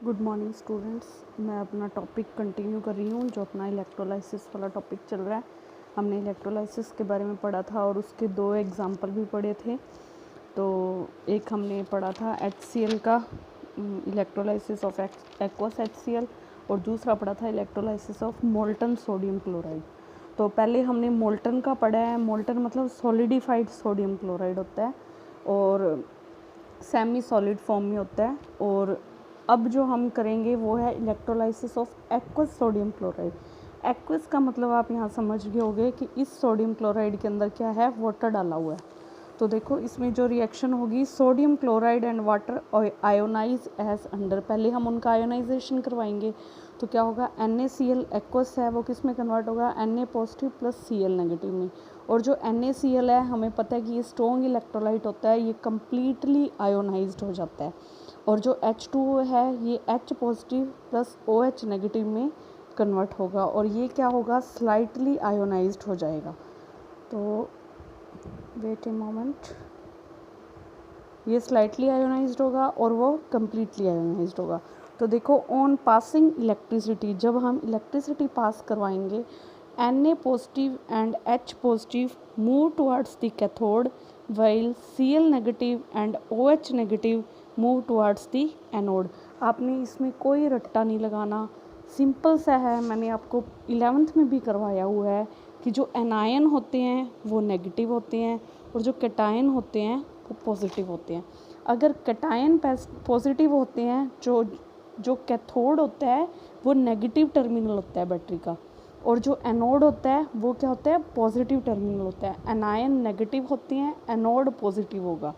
Good morning students. मैं अपना topic continue कर रही हूँ, जो अपना इलेक्ट्रोलाइसिस वाला टॉपिक चल रहा है। हमने इलेक्ट्रोलाइसिस के बारे में पढ़ा था और उसके दो एग्जाम्पल भी पढ़े थे। तो एक हमने पढ़ा था HCl का, इलेक्ट्रोलाइसिस ऑफ एक्वस HCl, और दूसरा पढ़ा था electrolysis of molten sodium chloride. तो पहले हमने मोल्टन का पढ़ा है। मोल्टन मतलब सॉलिडिफाइड सोडियम क्लोराइड होता है और सेमी सॉलिड फॉर्म में होता है। और अब जो हम करेंगे वो है electrolysis of aqueous sodium chloride. Aqueous का मतलब आप यहाँ समझ गए होंगे कि इस सोडियम क्लोराइड के अंदर क्या है, वाटर डाला हुआ है। तो देखो इसमें जो रिएक्शन होगी, sodium chloride and water ionize as under. पहले हम उनका आयोनाइजेशन करवाएंगे तो क्या होगा, NaCl एक्वस है वो किस में कन्वर्ट होगा, Na positive plus Cl negative में। और जो NaCl है हमें पता है कि ये स्ट्रॉन्ग इलेक्ट्रोलाइट होता है, ये कम्प्लीटली आयोनाइज्ड हो जाता है। और जो H2O है ये H positive plus OH negative में कन्वर्ट होगा और ये क्या होगा, स्लाइटली आयोनाइज्ड हो जाएगा। तो वेट ए मोमेंट, ये स्लाइटली आयोनाइज्ड होगा और वो कम्प्लीटली आयोनाइज्ड होगा। तो देखो, ऑन पासिंग इलेक्ट्रिसिटी, जब हम इलेक्ट्रिसिटी पास करवाएंगे, Na positive and H positive move towards the cathode while Cl negative and OH negative move towards the anode. आपने इसमें कोई रट्टा नहीं लगाना, सिंपल सा है। मैंने आपको 11th में भी करवाया हुआ है कि जो एनायन होते हैं वो नेगेटिव होते हैं और जो कैटायन होते हैं वो पॉजिटिव होते हैं। अगर कैटायन पॉजिटिव होते हैं, जो कैथोड होता है वो नेगेटिव टर्मिनल होता है बैटरी का, और जो एनोड होता है वो क्या होता है, पॉजिटिव टर्मिनल होता है। एनायन नेगेटिव होते हैं, एनोड पॉजिटिव होगा,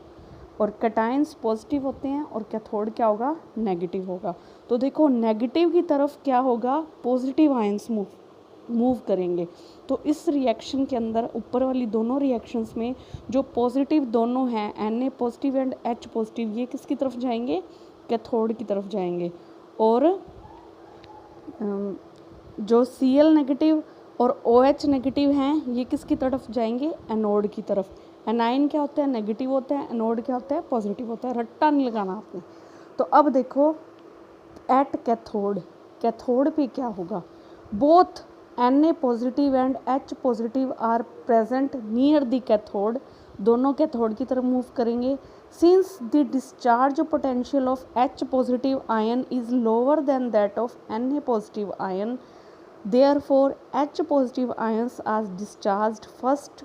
और कैटायंस पॉजिटिव होते हैं और कैथोड क्या होगा, नेगेटिव होगा। तो देखो नेगेटिव की तरफ क्या होगा, पॉजिटिव आयंस मूव करेंगे। तो इस रिएक्शन के अंदर ऊपर वाली दोनों रिएक्शंस में जो पॉजिटिव दोनों हैं, Na positive and H positive, ये किसकी तरफ जाएंगे, कैथोड की तरफ जाएंगे। और जो Cl नेगेटिव और OH नेगेटिव हैं ये किसकी तरफ जाएंगे, एनोड की तरफ। एनाइन क्या होता है, नेगेटिव होता है, एनोड क्या होता है, पॉजिटिव होता है। रट्टा नहीं लगाना आपने। तो अब देखो एट कैथोड, कैथोड पे क्या होगा, both Na positive and H positive are present near the cathode, दोनों कैथोड की तरफ मूव करेंगे। Since the discharge potential of H positive ion is lower than that of Na positive ion, therefore H positive ions are discharged first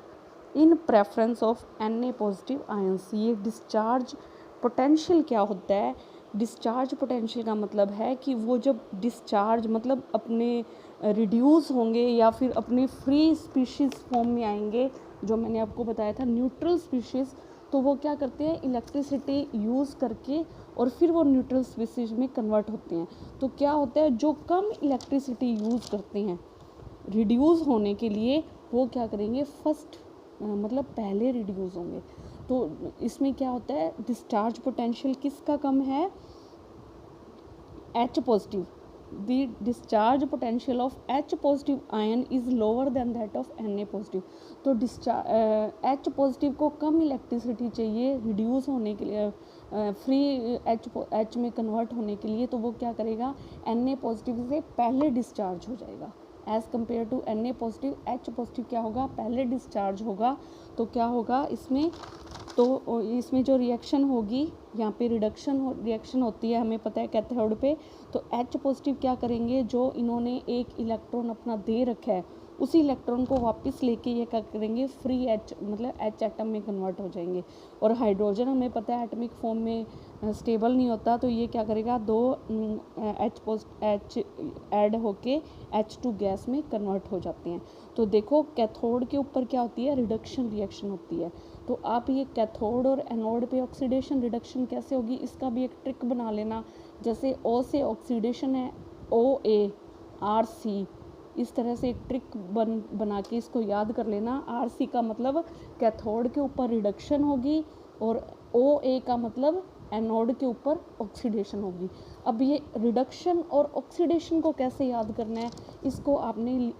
in preference of Na positive ions। ये discharge potential क्या होता है, discharge potential का मतलब है कि वो जब डिस्चार्ज मतलब अपने रिड्यूस होंगे या फिर अपनी फ्री स्पीशीज़ फॉर्म में आएंगे, जो मैंने आपको बताया था न्यूट्रल स्पीशीज़, तो वो क्या करते हैं, इलेक्ट्रिसिटी यूज़ करके और फिर वो न्यूट्रल स्पीशीज़ में कन्वर्ट होते हैं। तो क्या होता है, जो कम इलेक्ट्रिसिटी यूज़ करते हैं रिड्यूस होने के लिए, वो क्या करेंगे, फर्स्ट मतलब पहले रिड्यूस होंगे। तो इसमें क्या होता है, डिस्चार्ज पोटेंशियल किसका कम है, H positive. The discharge potential of H positive ion is lower than that of Na positive. तो H पॉजिटिव को कम इलेक्ट्रिसिटी चाहिए रिड्यूस होने के लिए, फ्री H में कन्वर्ट होने के लिए, तो वो क्या करेगा, Na पॉजिटिव से पहले डिस्चार्ज हो जाएगा as compare to Na positive. H positive क्या होगा, पहले डिस्चार्ज होगा। तो क्या होगा इसमें, तो इसमें जो रिएक्शन होगी, यहाँ पे रिएक्शन होती है, हमें पता है कैथोड पे। तो H पॉजिटिव क्या करेंगे, जो इन्होंने एक इलेक्ट्रॉन अपना दे रखा है उसी इलेक्ट्रॉन को वापस लेके ये क्या करेंगे, फ्री H मतलब H एटम में कन्वर्ट हो जाएंगे। और हाइड्रोजन हमें पता है एटमिक फॉर्म में स्टेबल नहीं होता, तो ये क्या करेगा, दो H ऐड होके H2 गैस में कन्वर्ट हो जाते हैं। तो देखो कैथोड के ऊपर क्या होती है, रिडक्शन रिएक्शन होती है। तो आप ये कैथोड और एनोड पे ऑक्सीडेशन रिडक्शन कैसे होगी, इसका भी एक ट्रिक बना लेना। जैसे O से ऑक्सीडेशन है, OARC, इस तरह से एक ट्रिक बना के इसको याद कर लेना। RC का मतलब कैथोड के ऊपर रिडक्शन होगी और OA का मतलब एनोड के ऊपर ऑक्सीडेशन होगी। अब ये रिडक्शन और ऑक्सीडेशन को कैसे याद करना है, इसको आपने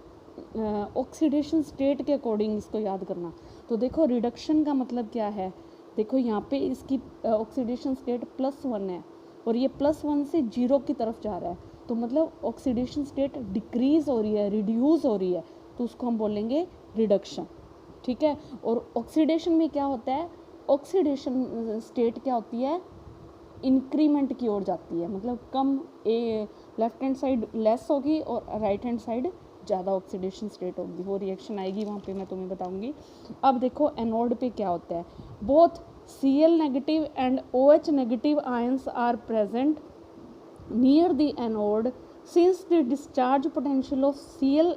ऑक्सीडेशन स्टेट के अकॉर्डिंग इसको याद करना। तो देखो रिडक्शन का मतलब क्या है, देखो यहाँ पे इसकी ऑक्सीडेशन स्टेट +1 है, और ये +1 से 0 की तरफ जा रहा है, तो मतलब ऑक्सीडेशन स्टेट डिक्रीज हो रही है, रिड्यूस हो रही है, तो उसको हम बोलेंगे रिडक्शन। ठीक है। और ऑक्सीडेशन में क्या होता है, ऑक्सीडेशन स्टेट क्या होती है, इंक्रीमेंट की ओर जाती है, मतलब कम लेफ्ट हैंड साइड लेस होगी और राइट हैंड साइड ज़्यादा ऑक्सीडेशन स्टेट होगी, वो रिएक्शन आएगी वहाँ पे मैं तुम्हें बताऊँगी। अब देखो एनोड पे क्या होता है, both Cl negative and OH negative ions are present near the anode since the discharge potential of Cl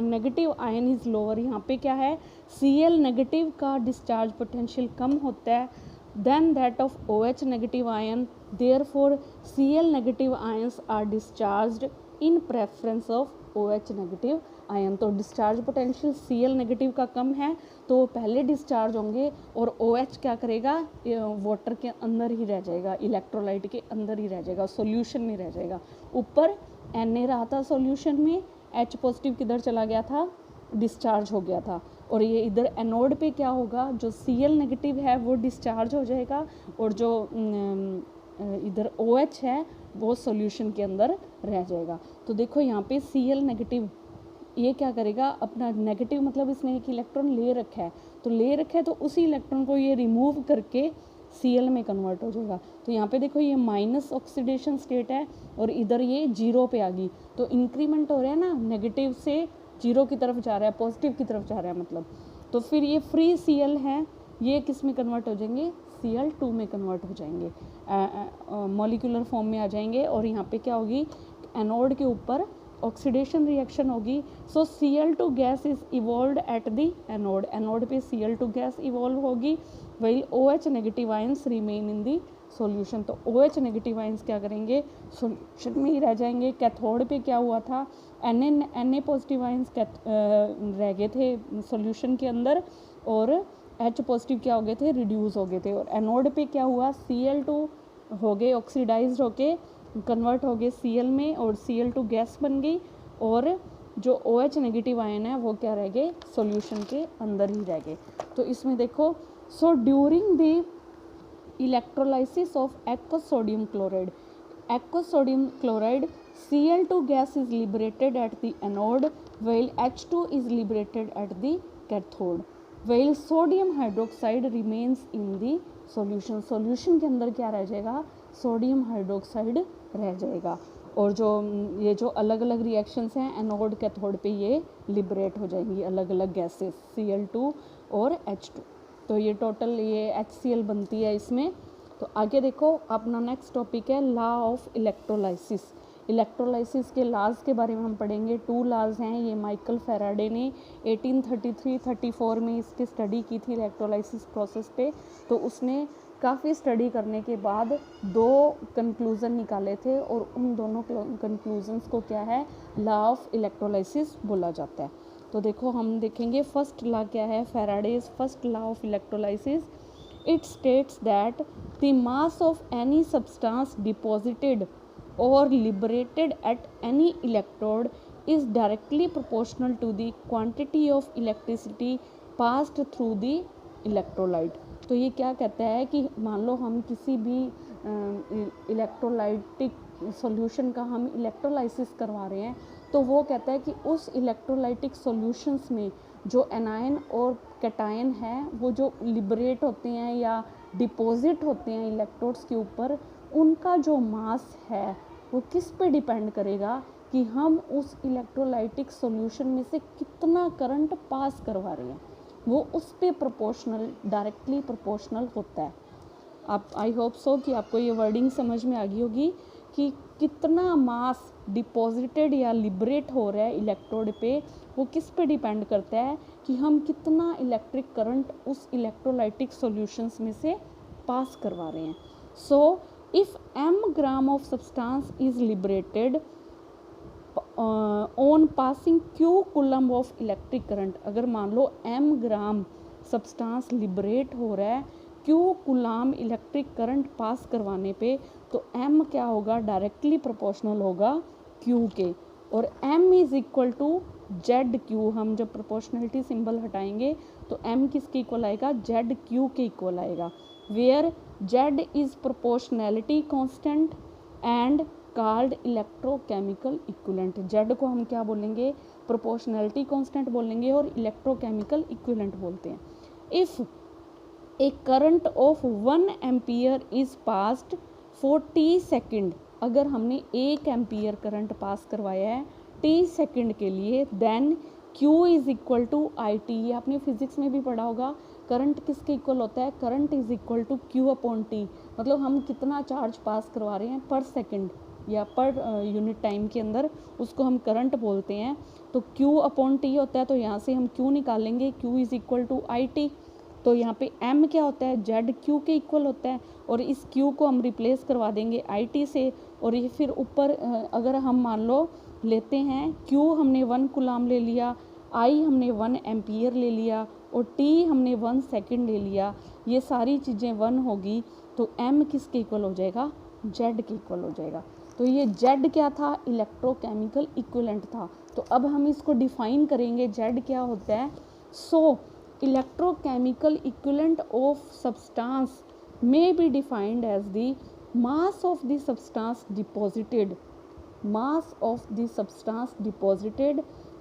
negative ion is lower. यहाँ पे क्या है, Cl नेगेटिव का डिस्चार्ज पोटेंशियल कम होता है than that of OH negative ion, therefore Cl negative ions are discharged in preference of OH negative ion। तो discharge potential Cl negative का कम है तो वो पहले डिस्चार्ज होंगे और OH क्या करेगा, वाटर के अंदर ही रह जाएगा, इलेक्ट्रोलाइट के अंदर ही रह जाएगा, सॉल्यूशन में रह जाएगा। ऊपर Na रहा था सॉल्यूशन में, H पॉजिटिव किधर चला गया था, डिस्चार्ज हो गया था, और ये इधर एनोड पे क्या होगा, जो Cl नेगेटिव है वो डिस्चार्ज हो जाएगा और जो इधर OH है वो सॉल्यूशन के अंदर रह जाएगा। तो देखो यहाँ पे Cl नेगेटिव ये क्या करेगा, अपना नेगेटिव मतलब इसने एक इलेक्ट्रॉन ले रखा है, तो ले रखा है तो उसी इलेक्ट्रॉन को ये रिमूव करके Cl में कन्वर्ट हो जाएगा। तो यहाँ पे देखो ये माइनस ऑक्सीडेशन स्टेट है और इधर ये 0 पे आ गई, तो इंक्रीमेंट हो रहा है ना, नेगेटिव से 0 की तरफ जा रहा है, पॉजिटिव की तरफ जा रहा है मतलब। तो फिर ये फ्री Cl है, ये किस में कन्वर्ट हो जाएंगे, Cl2 में कन्वर्ट हो जाएंगे, मॉलिक्यूलर फॉर्म में आ जाएंगे। और यहाँ पे क्या होगी, एनोड के ऊपर ऑक्सीडेशन रिएक्शन होगी। सो Cl2 gas is evolve at the anode, anode पे Cl2 गैस इवॉल्व होगी, while OH negative ions remain in the solution. तो OH नेगेटिव आयंस क्या करेंगे, सॉल्यूशन में ही रह जाएंगे। कैथोड पे क्या हुआ था, Na पॉजिटिव आयंस रह गए थे सॉल्यूशन के अंदर और H पॉजिटिव क्या हो गए थे, रिड्यूस हो गए थे। और एनोड पे क्या हुआ, Cl2 हो गए ऑक्सीडाइज होके कन्वर्ट हो गए Cl में और Cl2 गैस बन गई और जो OH नेगेटिव आयन है वो क्या रह गए, सॉल्यूशन के अंदर ही रह गए। तो इसमें देखो, so during the electrolysis of aqueous sodium chloride Cl2 gas is liberated at the anode while H2 is liberated at the cathode while sodium hydroxide remains in the solution। Solution के अंदर क्या रह जाएगा, सोडियम हाइड्रोक्साइड रह जाएगा। और जो ये जो अलग अलग रिएक्शंस हैं एनोड कैथोड पे ये लिबरेट हो जाएंगी, अलग अलग गैसेस Cl2 और H2। तो ये टोटल ये HCl बनती है इसमें। तो आगे देखो अपना नेक्स्ट टॉपिक है लॉ ऑफ इलेक्ट्रोलाइसिस। इलेक्ट्रोलाइसिस के लॉज के बारे में हम पढ़ेंगे। 2 लॉज हैं, ये माइकल फैराडे ने 1833-34 में इसकी स्टडी की थी इलेक्ट्रोलाइसिस प्रोसेस पे। तो उसने काफ़ी स्टडी करने के बाद 2 कंक्लूज़न निकाले थे और उन दोनों कंक्लूजन्स को क्या है, लॉ ऑफ इलेक्ट्रोलाइसिस बोला जाता है। तो देखो हम देखेंगे फर्स्ट लॉ क्या है, Faraday's first law of electrolysis. It states that the mass of any substance deposited और liberated at any electrode is directly proportional to the quantity of electricity passed through the electrolyte. तो ये क्या कहता है कि मान लो हम किसी भी इलेक्ट्रोलाइटिक सॉल्यूशन का हम इलेक्ट्रोलाइसिस करवा रहे हैं, तो वो कहता है कि उस इलेक्ट्रोलाइटिक सॉल्यूशंस में जो एनायन और कैटायन है वो जो लिबरेट होते हैं या डिपॉजिट होते हैं इलेक्ट्रोड्स के ऊपर, उनका जो मास है वो किस पे डिपेंड करेगा कि हम उस इलेक्ट्रोलाइटिक सॉल्यूशन में से कितना करंट पास करवा रहे हैं, वो उस पे प्रोपोर्शनल, डायरेक्टली प्रोपोर्शनल होता है। आप आई होप सो कि आपको ये वर्डिंग समझ में आ गई होगी कि कितना मास डिपॉजिटेड या लिबरेट हो रहा है इलेक्ट्रोड पे, वो किस पे डिपेंड करता है कि हम कितना इलेक्ट्रिक करंट उस इलेक्ट्रोलाइटिक सॉल्यूशंस में से पास करवा रहे हैं। So if m gram of substance is liberated on passing q coulomb of electric current, अगर मान लो m ग्राम सब्सटेंस लिबरेट हो रहा है q coulomb electric current pass करवाने पे, तो m क्या होगा, डायरेक्टली प्रोपोर्शनल होगा q के। और m is equal to Z Q, हम जब प्रोपोर्शनलिटी सिंबल हटाएंगे तो m किसके इक्वल आएगा, जेड क्यू के इक्वल आएगा, where Z is proportionality constant and called electrochemical equivalent. Z को हम क्या बोलेंगे, प्रोपोर्शनैलिटी कांस्टेंट बोलेंगे और इलेक्ट्रोकेमिकल इक्विवेलेंट बोलते हैं। If A current of 1 ampere is passed for T second, अगर हमने 1 एम्पियर करंट पास करवाया है टी सेकेंड के लिए, then Q is equal to I T. ये आपने फिजिक्स में भी पढ़ा होगा, करंट किसके इक्वल होता है, current is equal to Q upon T. मतलब हम कितना चार्ज पास करवा रहे हैं पर सेकेंड या पर यूनिट टाइम के अंदर, उसको हम करंट बोलते हैं। तो Q अपॉन टी होता है, तो यहाँ से हम Q निकालेंगे, Q is equal to I T. तो यहाँ पे M क्या होता है, जेड Q के इक्वल होता है, और इस Q को हम रिप्लेस करवा देंगे आई टी से। और ये फिर ऊपर अगर हम मान लो लेते हैं, Q हमने 1 कूलाम ले लिया, I हमने 1 एम्पियर ले लिया और T हमने 1 सेकेंड ले लिया, ये सारी चीज़ें 1 होगी, तो M किसके इक्वल हो जाएगा, Z के इक्वल हो जाएगा। तो ये Z क्या था, इलेक्ट्रोकेमिकल इक्विवेलेंट था। तो अब हम इसको डिफाइन करेंगे, Z क्या होता है। So electrochemical equivalent of substance may be defined as the mass of the substance deposited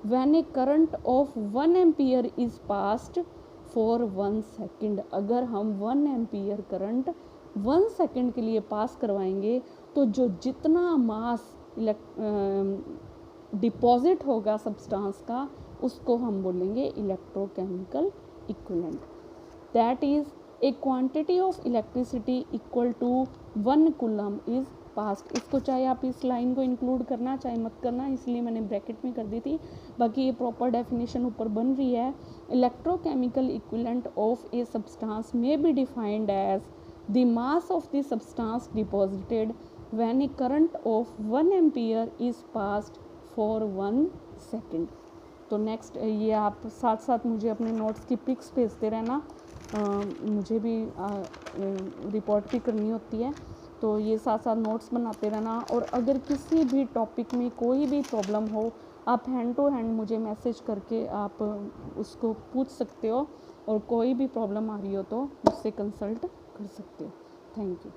when a current of 1 ampere is passed for 1 second। अगर हम 1 एम्पियर करंट 1 सेकेंड के लिए पास करवाएंगे, तो जो जितना मास डिपॉजिट होगा सब्सटेंस का, उसको हम बोलेंगे electrochemical equivalent. That is a quantity of electricity equal to 1 coulomb is passed. इसको चाहे आप इस लाइन को इंक्लूड करना चाहे मत करना, इसलिए मैंने ब्रैकेट में कर दी थी, बाकी ये प्रॉपर डेफिनेशन ऊपर बन रही है। Electrochemical equivalent of a substance may be defined as the mass of the substance deposited when a current of 1 ampere is passed for 1 second. तो नेक्स्ट ये आप साथ साथ मुझे अपने नोट्स की पिक्स भेजते रहना, मुझे भी रिपोर्ट भी करनी होती है, तो ये साथ साथ नोट्स बनाते रहना। और अगर किसी भी टॉपिक में कोई भी प्रॉब्लम हो, आप हैंड टू हैंड मुझे मैसेज करके आप उसको पूछ सकते हो, और कोई भी प्रॉब्लम आ रही हो तो मुझसे कंसल्ट कर सकते हो। Thank you.